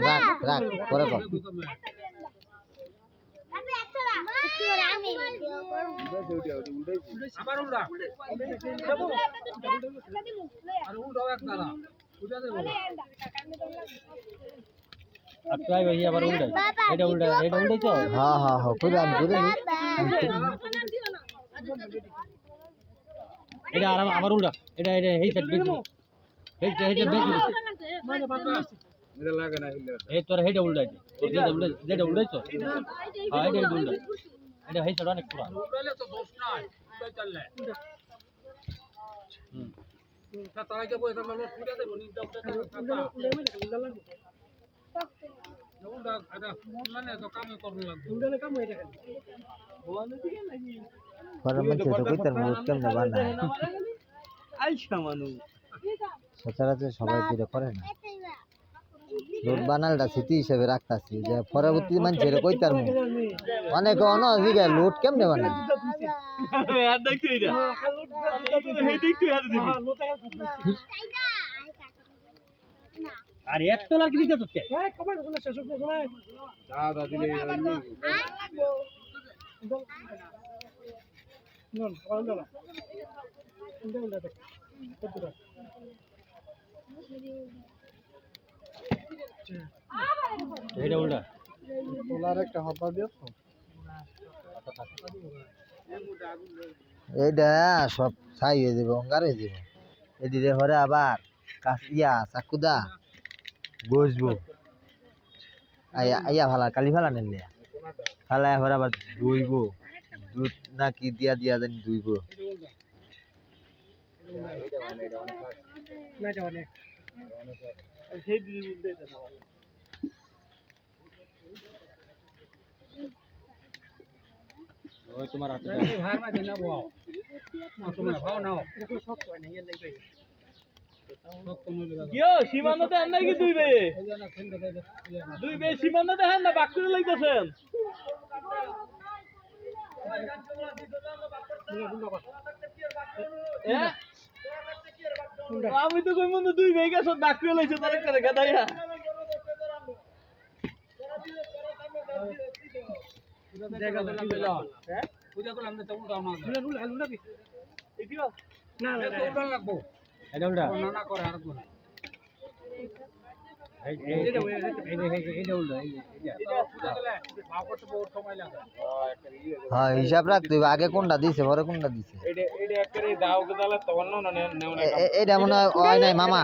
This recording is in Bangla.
রাখ রাখ পরে কর আবার উল্টা আর উল্টাও এক দাঁড়া উল্টা দেবো আটকাই ভাই আবার উল্টা এটা উল্টাইছো হ্যাঁ হ্যাঁ হ্যাঁ কইরা আমি করে এটা আবার উল্টা এটা এই সাইড বেশি এই বেশি এটা লাগে না এই তোর হেডে উল্টাইছে যেটা উল্টাইছো হ্যাঁ এটা উল্টা এটা এই সাইড অনেক পুরা উল্টালে তো দোষ নাই উল্টাই চললে তা তাইকে বইতে মানে উল্টা দেবো নিটা উল্টা উল্টা এটা মানে তো কামে করতে লাগবে উল্টালে কাম হয়ে যায় পরে মন তো কইতার মুখ কেমনে বানায় আইসা মানু সচরাচর সবাই দিলে করে না রোড বানালটা স্মৃতি হিসেবে রাখতাছি যে পরবর্তী মানুষের কইতার মুখ অনেক অনজিগে লোড কেমনে বানায় আর দেখছো এটা এই দেখছো আর দিবি আর এক তোলা কি দিতে তোকে কমান্ড গুলো শেষ হবে সময় দাদা দিলে নন কলদলা উল্টা দেখ কতটা এটা উল্টা তোলার একটা হতা দিও তো এইটা সব ছাই হয়ে যাবে অঙ্গার হয়ে যাবে এদিকে হরে আবার কাশিয়া চাকুদা বসবো আইয়া ভালা কালি ভালা নিলে ফালা হরে আবার ধুইব দুধ নাকি দিয়া দিয়া জানি ধুইব না যাও অনেক সেই দিন দে ওই তোমার হাতে ভার মা দেনা বাও না তুমি ভাও নাও এটা সব কই না এলাই কই সব তুমি লাগা কিও সীমান্তে আন্দাই কি দুই বে দুই বে সীমান্তে দেখেন না বাক করে লাইতেছেন আমি তো কই মনে দুই বে গেছ বাক করে লাইছো তারে করে গাদাইয়া জায়গা দিলাম দিলা হ্যাঁ পূজা করলাম না তো উল্টা না উল্টা কি এদিও না না উল্টা লাগবো এটা উল্টা না না করে আর কোন এটা উল্টা পূজা করলে ভাও করতে বহুত সময় লাগে হ্যাঁ হিসাব রাখতে হবে আগে কোনটা দিছে পরে কোনটা দিছে এটা একটা দাও গদালে তখন না এটা মনে হয় নাই মামা